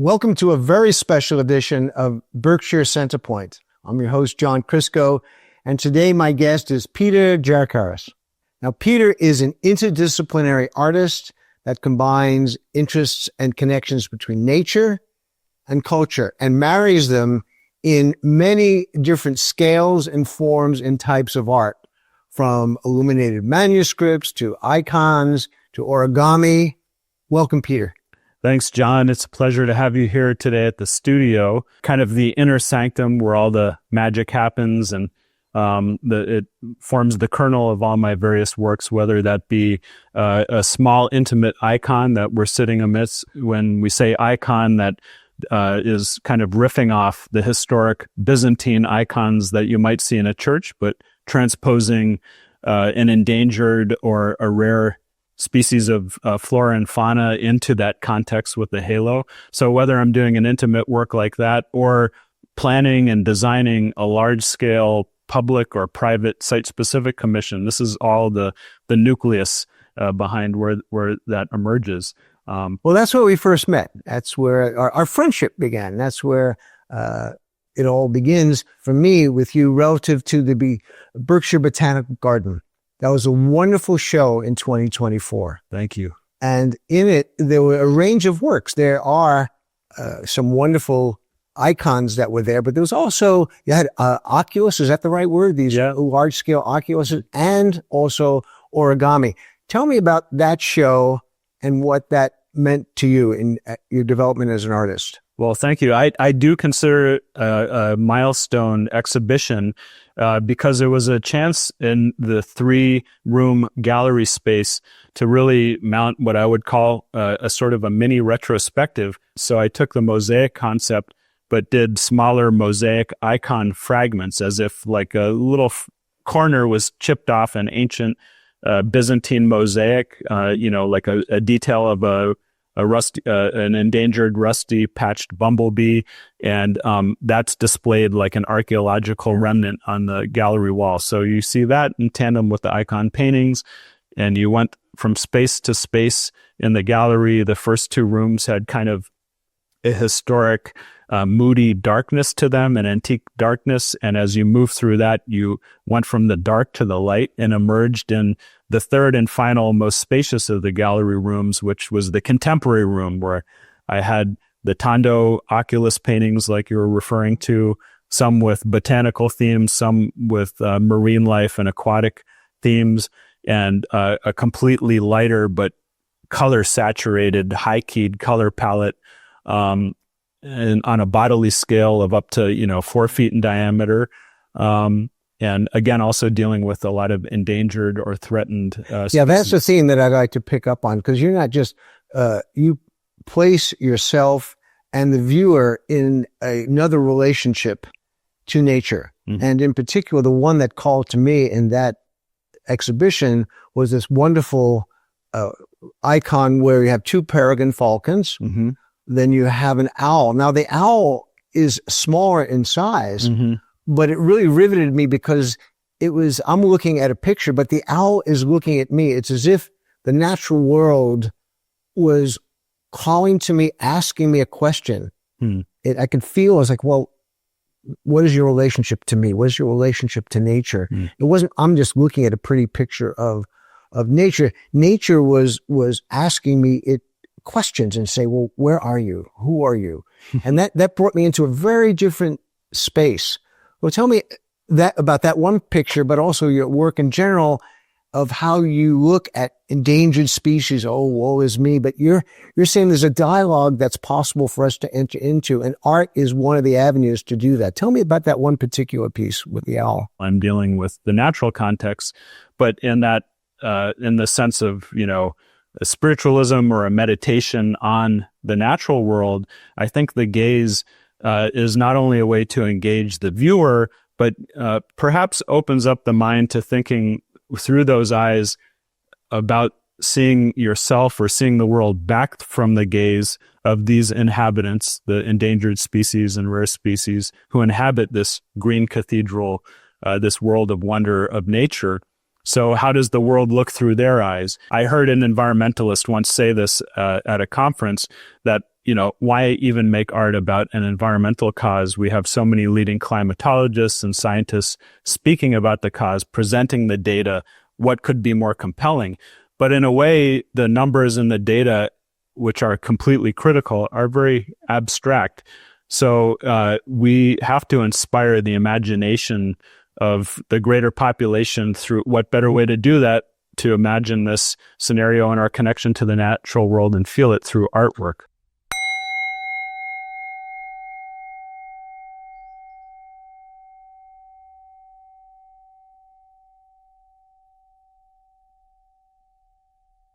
Welcome to a very special edition of Berkshire Centerpoint. I'm your host, John Crisco, and today my guest is Peter Gerakaris. Now, Peter is an interdisciplinary artist that combines interests and connections between nature and culture and marries them in many different scales and forms and types of art, from illuminated manuscripts to icons to origami. Welcome, Peter. Thanks, John. It's a pleasure to have you here today at the studio, kind of the inner sanctum where all the magic happens, and it forms the kernel of all my various works, whether that be a small, intimate icon that we're sitting amidst. When we say icon, that is kind of riffing off the historic Byzantine icons that you might see in a church, but transposing an endangered or a rare species of flora and fauna into that context with the halo. So whether I'm doing an intimate work like that or planning and designing a large-scale public or private site-specific commission, this is all the nucleus behind where that emerges. Well, that's where we first met. That's where our friendship began. That's where it all begins for me with you relative to the Berkshire Botanical Garden. That was a wonderful show in 2024. Thank you. And in it, there were a range of works. There are some wonderful icons that were there, but there was also, you had oculus, is that the right word? These large-scale oculuses, and also origami. Tell me about that show and what that meant to you in your development as an artist. Well, thank you. I do consider it a milestone exhibition because it was a chance in the 3-room gallery space to really mount what I would call a sort of a mini retrospective. So I took the mosaic concept, but did smaller mosaic icon fragments, as if like a little corner was chipped off an ancient Byzantine mosaic, like a detail of an endangered rusty patched bumblebee, and that's displayed like an archaeological remnant on the gallery wall. So you see that in tandem with the icon paintings, and you went from space to space in the gallery. The first 2 rooms had kind of a historic, moody darkness to them, an antique darkness. And as you move through that, you went from the dark to the light and emerged in the third and final, most spacious of the gallery rooms, which was the contemporary room, where I had the Tondo oculus paintings like you were referring to, some with botanical themes, some with marine life and aquatic themes, and a completely lighter but color-saturated, high-keyed color palette, and on a bodily scale of up to 4 feet in diameter, and again also dealing with a lot of endangered or threatened species. Yeah, that's the theme that I'd like to pick up on, because you're not just you place yourself and the viewer in another relationship to nature. Mm-hmm. And in particular, the one that called to me in that exhibition was this wonderful icon where you have 2 peregrine falcons. Mm-hmm. Then you have an owl. Now, the owl is smaller in size, mm-hmm. but it really riveted me because I'm looking at a picture, but the owl is looking at me. It's as if the natural world was calling to me, asking me a question. I could feel, I was like, well, what is your relationship to me? What is your relationship to nature? It wasn't, I'm just looking at a pretty picture of nature. Nature was asking me questions and say, well, where are you? Who are you? And that brought me into a very different space. Well, tell me about that one picture, but also your work in general, of how you look at endangered species. Oh, woe is me. But you're saying there's a dialogue that's possible for us to enter into, and art is one of the avenues to do that. Tell me about that one particular piece with the owl. I'm dealing with the natural context, but in the sense of, a spiritualism or a meditation on the natural world, I think the gaze is not only a way to engage the viewer, but perhaps opens up the mind to thinking through those eyes about seeing yourself or seeing the world back from the gaze of these inhabitants, the endangered species and rare species who inhabit this green cathedral, this world of wonder of nature. So how does the world look through their eyes? I heard an environmentalist once say this at a conference, that why even make art about an environmental cause? We have so many leading climatologists and scientists speaking about the cause, presenting the data. What could be more compelling? But in a way, the numbers and the data, which are completely critical, are very abstract. So we have to inspire the imagination of the greater population through what better way to do that, to imagine this scenario and our connection to the natural world and feel it through artwork.